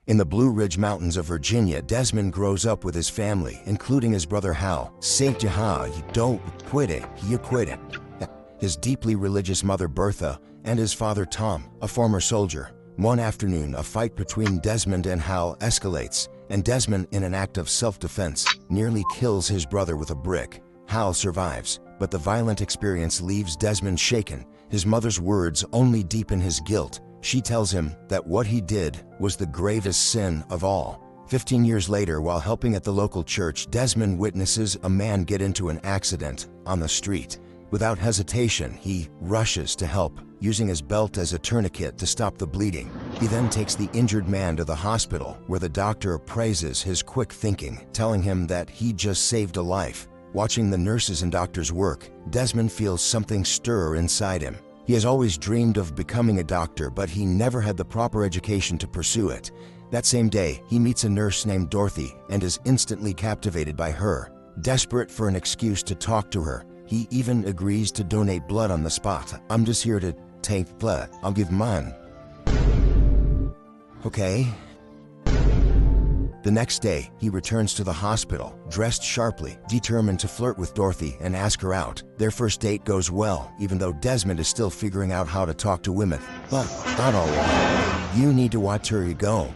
In the Blue Ridge Mountains of Virginia, Desmond grows up with his family, including his brother Hal. Safety Hal, you don't quit it, you quit it. His deeply religious mother Bertha, and his father Tom, a former soldier. One afternoon, a fight between Desmond and Hal escalates, and Desmond, in an act of self-defense, nearly kills his brother with a brick. Hal survives, but the violent experience leaves Desmond shaken. His mother's words only deepen his guilt. She tells him that what he did was the gravest sin of all. 15 years later, while helping at the local church, Desmond witnesses a man get into an accident on the street. Without hesitation, he rushes to help, using his belt as a tourniquet to stop the bleeding. He then takes the injured man to the hospital, where the doctor praises his quick thinking, telling him that he just saved a life. Watching the nurses and doctors work, Desmond feels something stir inside him. He has always dreamed of becoming a doctor, but he never had the proper education to pursue it. That same day, he meets a nurse named Dorothy and is instantly captivated by her. Desperate for an excuse to talk to her, he even agrees to donate blood on the spot. "I'm just here to take blood. I'll give mine." Okay. The next day, he returns to the hospital, dressed sharply, determined to flirt with Dorothy and ask her out. Their first date goes well, even though Desmond is still figuring out how to talk to women. But not all. You need to watch her you go.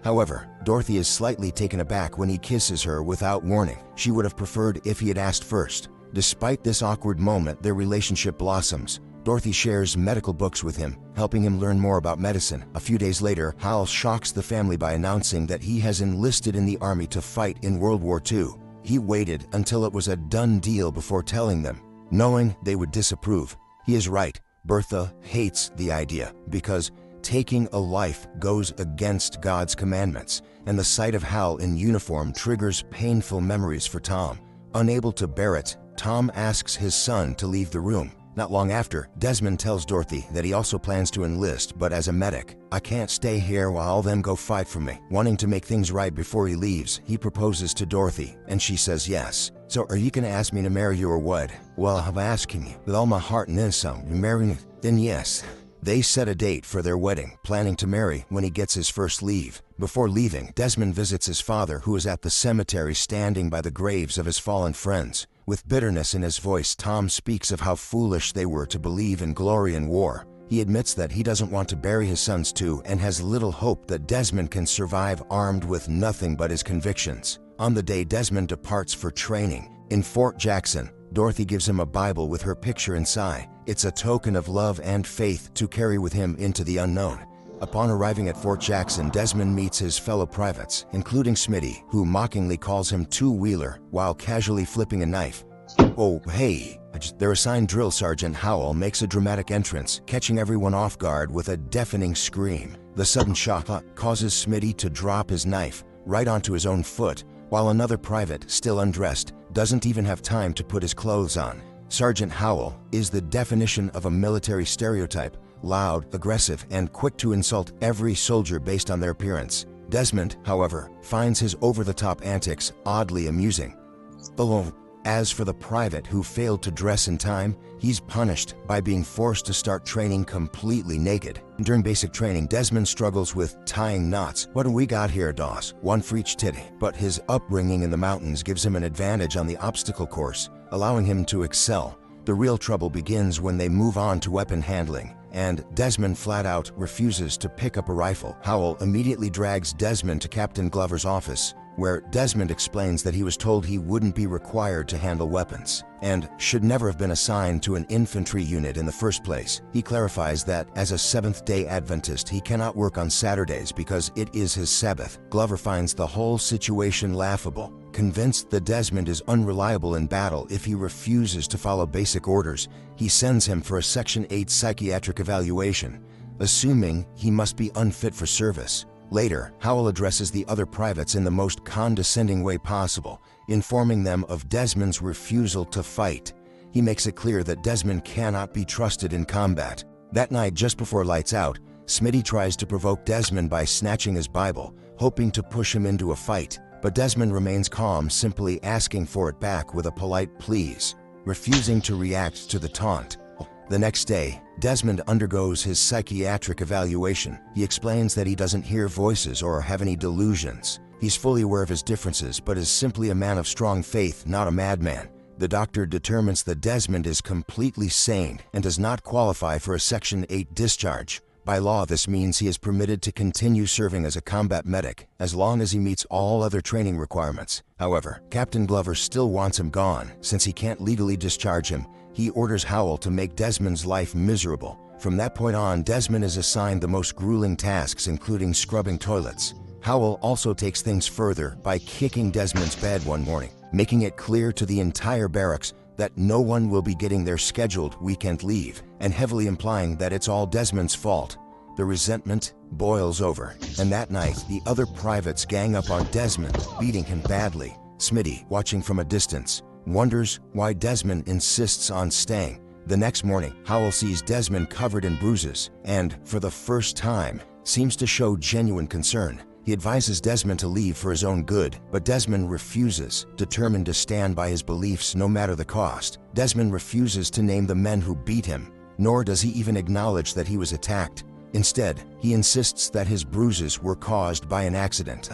However, Dorothy is slightly taken aback when he kisses her without warning. She would have preferred if he had asked first. Despite this awkward moment, their relationship blossoms. Dorothy shares medical books with him, helping him learn more about medicine. A few days later, Hal shocks the family by announcing that he has enlisted in the army to fight in World War II. He waited until it was a done deal before telling them, knowing they would disapprove. He is right. Bertha hates the idea because taking a life goes against God's commandments, and the sight of Hal in uniform triggers painful memories for Tom. Unable to bear it, Tom asks his son to leave the room. Not long after, Desmond tells Dorothy that he also plans to enlist, but as a medic. "I can't stay here while all them go fight for me." Wanting to make things right before he leaves, he proposes to Dorothy, and she says yes. "So are you gonna ask me to marry you or what?" "Well, I'm asking you with all my heart and then some. You marry me? Then yes." They set a date for their wedding, planning to marry when he gets his first leave. Before leaving, Desmond visits his father, who is at the cemetery standing by the graves of his fallen friends. With bitterness in his voice, Tom speaks of how foolish they were to believe in glory in war. He admits that he doesn't want to bury his sons too and has little hope that Desmond can survive armed with nothing but his convictions. On the day Desmond departs for training in Fort Jackson, Dorothy gives him a Bible with her picture inside. It's a token of love and faith to carry with him into the unknown. Upon arriving at Fort Jackson, Desmond meets his fellow privates, including Smitty, who mockingly calls him two-wheeler while casually flipping a knife. "Oh, hey." Their assigned drill sergeant Howell makes a dramatic entrance, catching everyone off guard with a deafening scream. The sudden shock causes Smitty to drop his knife right onto his own foot, while another private, still undressed, doesn't even have time to put his clothes on. Sergeant Howell is the definition of a military stereotype: loud, aggressive, and quick to insult every soldier based on their appearance. Desmond, however, finds his over-the-top antics oddly amusing. As for the private who failed to dress in time, he's punished by being forced to start training completely naked. During basic training, Desmond struggles with tying knots. "What do we got here, Doss? One for each titty." But his upbringing in the mountains gives him an advantage on the obstacle course, allowing him to excel. The real trouble begins when they move on to weapon handling, and Desmond flat out refuses to pick up a rifle. Howell immediately drags Desmond to Captain Glover's office, where Desmond explains that he was told he wouldn't be required to handle weapons and should never have been assigned to an infantry unit in the first place. He clarifies that as a Seventh-day Adventist, he cannot work on Saturdays because it is his Sabbath. Glover finds the whole situation laughable, convinced that Desmond is unreliable in battle if he refuses to follow basic orders. He sends him for a Section 8 psychiatric evaluation, assuming he must be unfit for service. Later, Howell addresses the other privates in the most condescending way possible, informing them of Desmond's refusal to fight. He makes it clear that Desmond cannot be trusted in combat. That night, just before lights out, Smitty tries to provoke Desmond by snatching his Bible, hoping to push him into a fight. But Desmond remains calm, simply asking for it back with a polite please, refusing to react to the taunt. The next day, Desmond undergoes his psychiatric evaluation. He explains that he doesn't hear voices or have any delusions. He's fully aware of his differences, but is simply a man of strong faith, not a madman. The doctor determines that Desmond is completely sane and does not qualify for a Section 8 discharge. By law, this means he is permitted to continue serving as a combat medic as long as he meets all other training requirements. However, Captain Glover still wants him gone. Since he can't legally discharge him, he orders Howell to make Desmond's life miserable. From that point on, Desmond is assigned the most grueling tasks, including scrubbing toilets. Howell also takes things further by kicking Desmond's bed one morning, making it clear to the entire barracks that no one will be getting their scheduled weekend leave, and heavily implying that it's all Desmond's fault. The resentment boils over, and that night, the other privates gang up on Desmond, beating him badly. Smitty, watching from a distance, wonders why Desmond insists on staying. The next morning, Howell sees Desmond covered in bruises, and, for the first time, seems to show genuine concern. He advises Desmond to leave for his own good, but Desmond refuses, determined to stand by his beliefs no matter the cost. Desmond refuses to name the men who beat him, nor does he even acknowledge that he was attacked. Instead, he insists that his bruises were caused by an accident.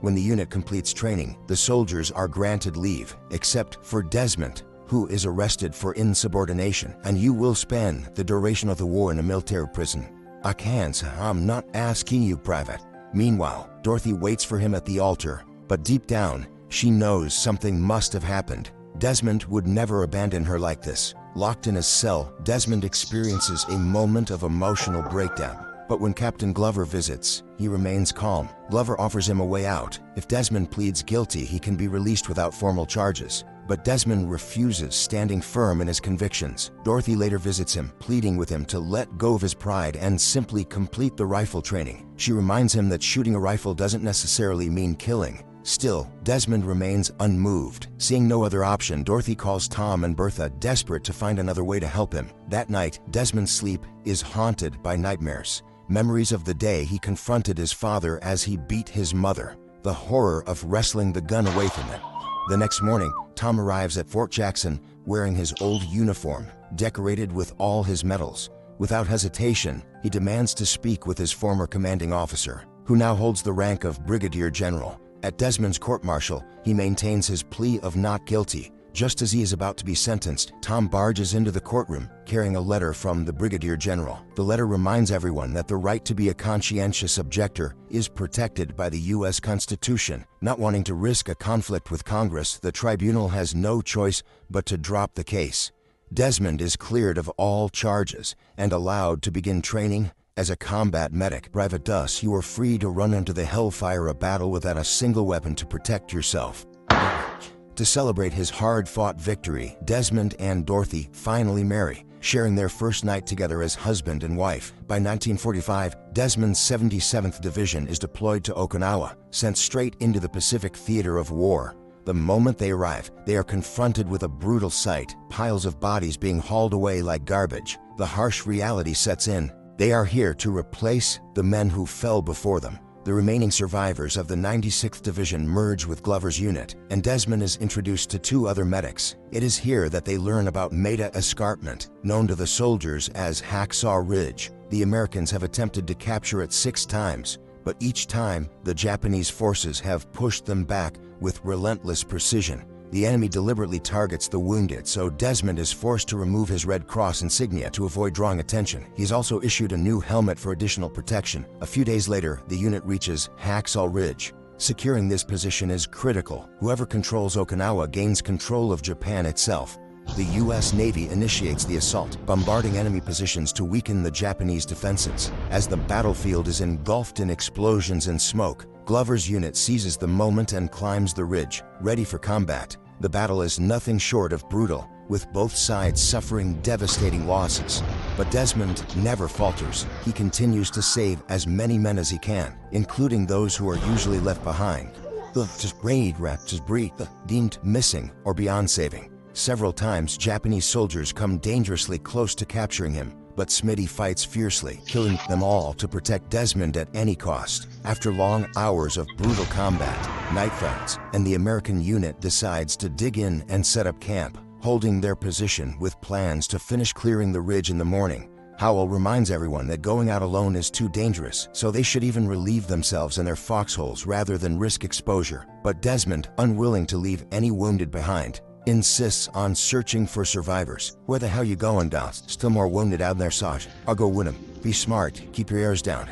When the unit completes training, the soldiers are granted leave, except for Desmond, who is arrested for insubordination, and you will spend the duration of the war in a military prison. I can't, I'm not asking you, Private. Meanwhile, Dorothy waits for him at the altar, but deep down, she knows something must have happened. Desmond would never abandon her like this. Locked in his cell, Desmond experiences a moment of emotional breakdown. But when Captain Glover visits, he remains calm. Glover offers him a way out. If Desmond pleads guilty, he can be released without formal charges. But Desmond refuses, standing firm in his convictions. Dorothy later visits him, pleading with him to let go of his pride and simply complete the rifle training. She reminds him that shooting a rifle doesn't necessarily mean killing. Still, Desmond remains unmoved. Seeing no other option, Dorothy calls Tom and Bertha, desperate to find another way to help him. That night, Desmond's sleep is haunted by nightmares. Memories of the day he confronted his father as he beat his mother. The horror of wresting the gun away from him. The next morning, Tom arrives at Fort Jackson wearing his old uniform, decorated with all his medals. Without hesitation, he demands to speak with his former commanding officer, who now holds the rank of Brigadier General. At Desmond's court-martial, he maintains his plea of not guilty. Just as he is about to be sentenced, Tom barges into the courtroom, carrying a letter from the Brigadier General. The letter reminds everyone that the right to be a conscientious objector is protected by the U.S. Constitution. Not wanting to risk a conflict with Congress, the tribunal has no choice but to drop the case. Desmond is cleared of all charges and allowed to begin training as a combat medic. Private, thus, you are free to run into the hellfire of battle without a single weapon to protect yourself. To celebrate his hard-fought victory, Desmond and Dorothy finally marry, sharing their first night together as husband and wife. By 1945, Desmond's 77th Division is deployed to Okinawa, sent straight into the Pacific theater of war. The moment they arrive, they are confronted with a brutal sight, piles of bodies being hauled away like garbage. The harsh reality sets in. They are here to replace the men who fell before them. The remaining survivors of the 96th Division merge with Glover's unit, and Desmond is introduced to two other medics. It is here that they learn about Meta Escarpment, known to the soldiers as Hacksaw Ridge. The Americans have attempted to capture it 6 times, but each time the Japanese forces have pushed them back with relentless precision. The enemy deliberately targets the wounded, so Desmond is forced to remove his Red Cross insignia to avoid drawing attention. He's also issued a new helmet for additional protection. A few days later, the unit reaches Hacksaw Ridge. Securing this position is critical. Whoever controls Okinawa gains control of Japan itself. The U.S. Navy initiates the assault, bombarding enemy positions to weaken the Japanese defenses. As the battlefield is engulfed in explosions and smoke, Glover's unit seizes the moment and climbs the ridge, ready for combat. The battle is nothing short of brutal, with both sides suffering devastating losses. But Desmond never falters. He continues to save as many men as he can, including those who are usually left behind. Deemed missing or beyond saving. Several times, Japanese soldiers come dangerously close to capturing him, but Smitty fights fiercely, killing them all to protect Desmond at any cost. After long hours of brutal combat, night falls, and the American unit decides to dig in and set up camp. holding their position with plans to finish clearing the ridge in the morning. Howell reminds everyone that going out alone is too dangerous, so they should even relieve themselves in their foxholes rather than risk exposure. But Desmond, unwilling to leave any wounded behind, insists on searching for survivors. "Where the hell you going, Doss? Still more wounded out there, Sarge. I'll go with him. Be smart, keep your ears down."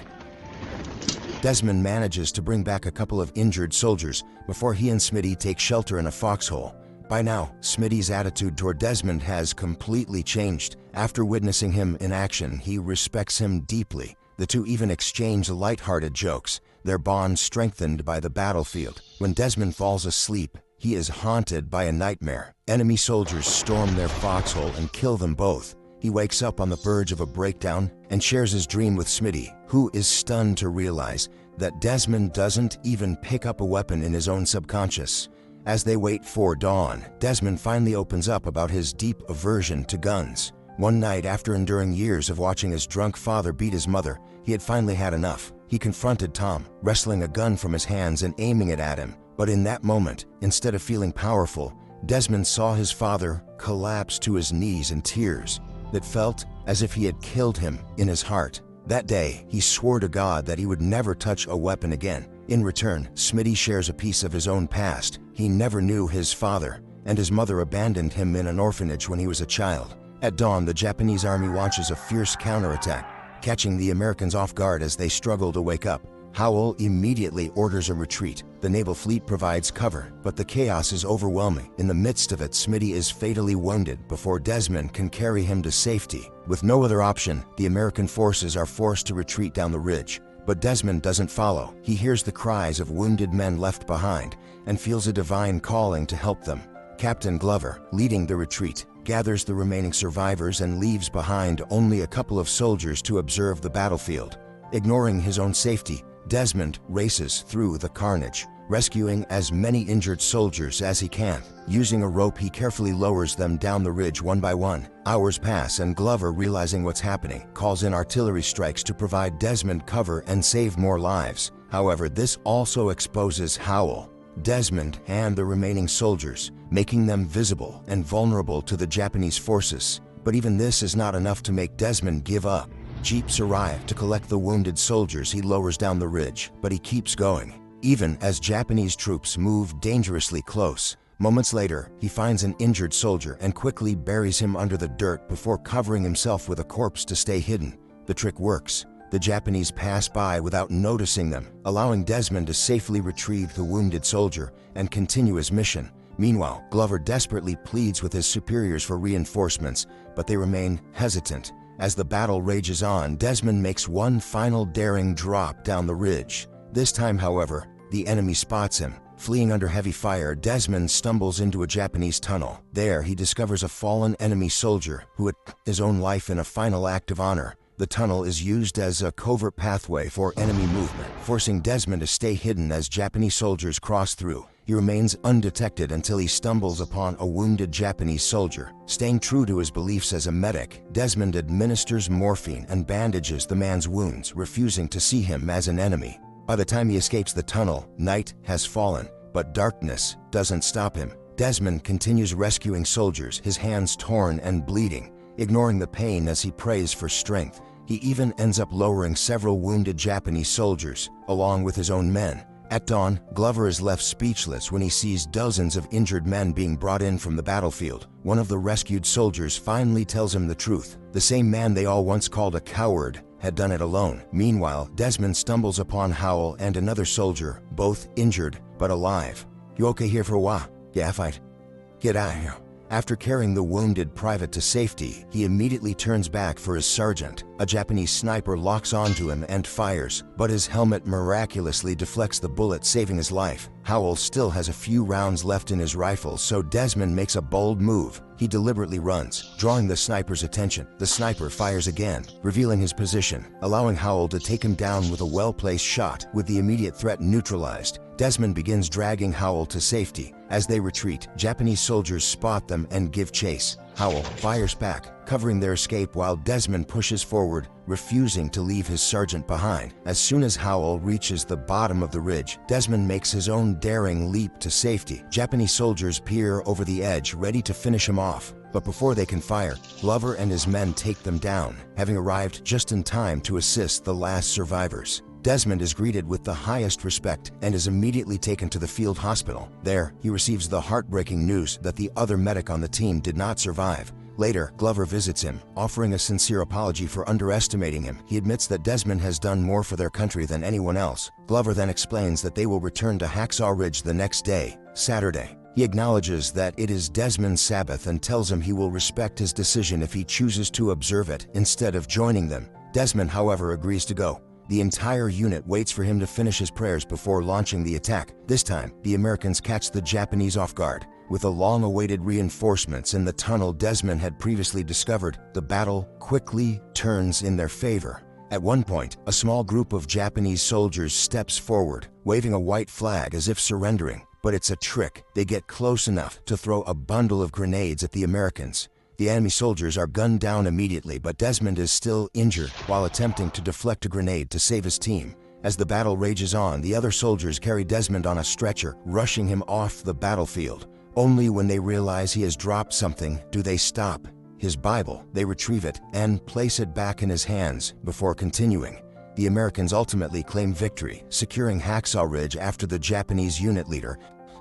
Desmond manages to bring back a couple of injured soldiers before he and Smitty take shelter in a foxhole. By now, Smitty's attitude toward Desmond has completely changed. After witnessing him in action, he respects him deeply. The two even exchange light-hearted jokes, their bond strengthened by the battlefield. When Desmond falls asleep, he is haunted by a nightmare. Enemy soldiers storm their foxhole and kill them both. He wakes up on the verge of a breakdown and shares his dream with Smitty, who is stunned to realize that Desmond doesn't even pick up a weapon in his own subconscious. As they wait for dawn, Desmond finally opens up about his deep aversion to guns. One night, after enduring years of watching his drunk father beat his mother, he had finally had enough. He confronted Tom, wresting a gun from his hands and aiming it at him. But in that moment, instead of feeling powerful, Desmond saw his father collapse to his knees in tears that felt as if he had killed him in his heart. That day, he swore to God that he would never touch a weapon again. In return, Smitty shares a piece of his own past. He never knew his father, and his mother abandoned him in an orphanage when he was a child. At dawn, the Japanese army launches a fierce counterattack, catching the Americans off guard as they struggle to wake up. Howell immediately orders a retreat. The naval fleet provides cover, but the chaos is overwhelming. In the midst of it, Smitty is fatally wounded before Desmond can carry him to safety. With no other option, the American forces are forced to retreat down the ridge. But Desmond doesn't follow. He hears the cries of wounded men left behind and feels a divine calling to help them. Captain Glover, leading the retreat, gathers the remaining survivors and leaves behind only a couple of soldiers to observe the battlefield. Ignoring his own safety, Desmond races through the carnage, rescuing as many injured soldiers as he can. Using a rope, he carefully lowers them down the ridge one by one. Hours pass and Glover, realizing what's happening, calls in artillery strikes to provide Desmond cover and save more lives. However, this also exposes Howell, Desmond, and the remaining soldiers, making them visible and vulnerable to the Japanese forces. But even this is not enough to make Desmond give up. Jeeps arrive to collect the wounded soldiers he lowers down the ridge, but he keeps going, even as Japanese troops move dangerously close. Moments later, he finds an injured soldier and quickly buries him under the dirt before covering himself with a corpse to stay hidden. The trick works. The Japanese pass by without noticing them, allowing Desmond to safely retrieve the wounded soldier and continue his mission. Meanwhile, Glover desperately pleads with his superiors for reinforcements, but they remain hesitant. As the battle rages on, Desmond makes one final daring drop down the ridge. This time, however, the enemy spots him. Fleeing under heavy fire, Desmond stumbles into a Japanese tunnel. There, he discovers a fallen enemy soldier who had his own life in a final act of honor. The tunnel is used as a covert pathway for enemy movement, forcing Desmond to stay hidden as Japanese soldiers cross through. He remains undetected until he stumbles upon a wounded Japanese soldier. Staying true to his beliefs as a medic, Desmond administers morphine and bandages the man's wounds, refusing to see him as an enemy. By the time he escapes the tunnel, night has fallen, but darkness doesn't stop him. Desmond continues rescuing soldiers, his hands torn and bleeding, ignoring the pain as he prays for strength. He even ends up lowering several wounded Japanese soldiers, along with his own men. At dawn, Glover is left speechless when he sees dozens of injured men being brought in from the battlefield. One of the rescued soldiers finally tells him the truth. The same man they all once called a coward had done it alone. Meanwhile, Desmond stumbles upon Howell and another soldier, both injured but alive. "You okay here for a while?" "Yeah, fine." "Get out of here." After carrying the wounded private to safety, he immediately turns back for his sergeant. A Japanese sniper locks onto him and fires, but his helmet miraculously deflects the bullet, saving his life. Howell still has a few rounds left in his rifle, so Desmond makes a bold move. He deliberately runs, drawing the sniper's attention. The sniper fires again, revealing his position, allowing Howell to take him down with a well-placed shot. With the immediate threat neutralized, Desmond begins dragging Howell to safety. As they retreat, Japanese soldiers spot them and give chase. Howell fires back, covering their escape while Desmond pushes forward, refusing to leave his sergeant behind. As soon as Howell reaches the bottom of the ridge, Desmond makes his own daring leap to safety. Japanese soldiers peer over the edge, ready to finish him off. But before they can fire, Glover and his men take them down, having arrived just in time to assist the last survivors. Desmond is greeted with the highest respect and is immediately taken to the field hospital. There, he receives the heartbreaking news that the other medic on the team did not survive. Later, Glover visits him, offering a sincere apology for underestimating him. He admits that Desmond has done more for their country than anyone else. Glover then explains that they will return to Hacksaw Ridge the next day, Saturday. He acknowledges that it is Desmond's Sabbath and tells him he will respect his decision if he chooses to observe it instead of joining them. Desmond, however, agrees to go. The entire unit waits for him to finish his prayers before launching the attack. This time, the Americans catch the Japanese off guard. With the long-awaited reinforcements in the tunnel Desmond had previously discovered, the battle quickly turns in their favor. At one point, a small group of Japanese soldiers steps forward, waving a white flag as if surrendering. But it's a trick. They get close enough to throw a bundle of grenades at the Americans. The enemy soldiers are gunned down immediately, but Desmond is still injured while attempting to deflect a grenade to save his team. As the battle rages on, the other soldiers carry Desmond on a stretcher, rushing him off the battlefield. Only when they realize he has dropped something do they stop. His Bible. They retrieve it and place it back in his hands before continuing. The Americans ultimately claim victory, securing Hacksaw Ridge after the Japanese unit leader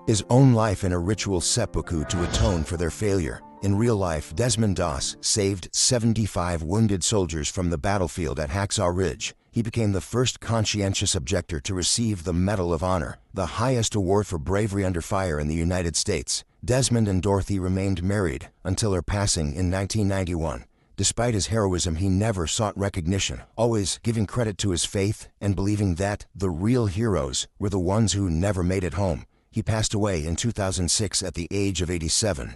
his own life in a ritual seppuku to atone for their failure. In real life, Desmond Doss saved 75 wounded soldiers from the battlefield at Hacksaw Ridge. He became the first conscientious objector to receive the Medal of Honor, the highest award for bravery under fire in the United States. Desmond and Dorothy remained married until her passing in 1991. Despite his heroism, he never sought recognition, always giving credit to his faith and believing that the real heroes were the ones who never made it home. He passed away in 2006 at the age of 87.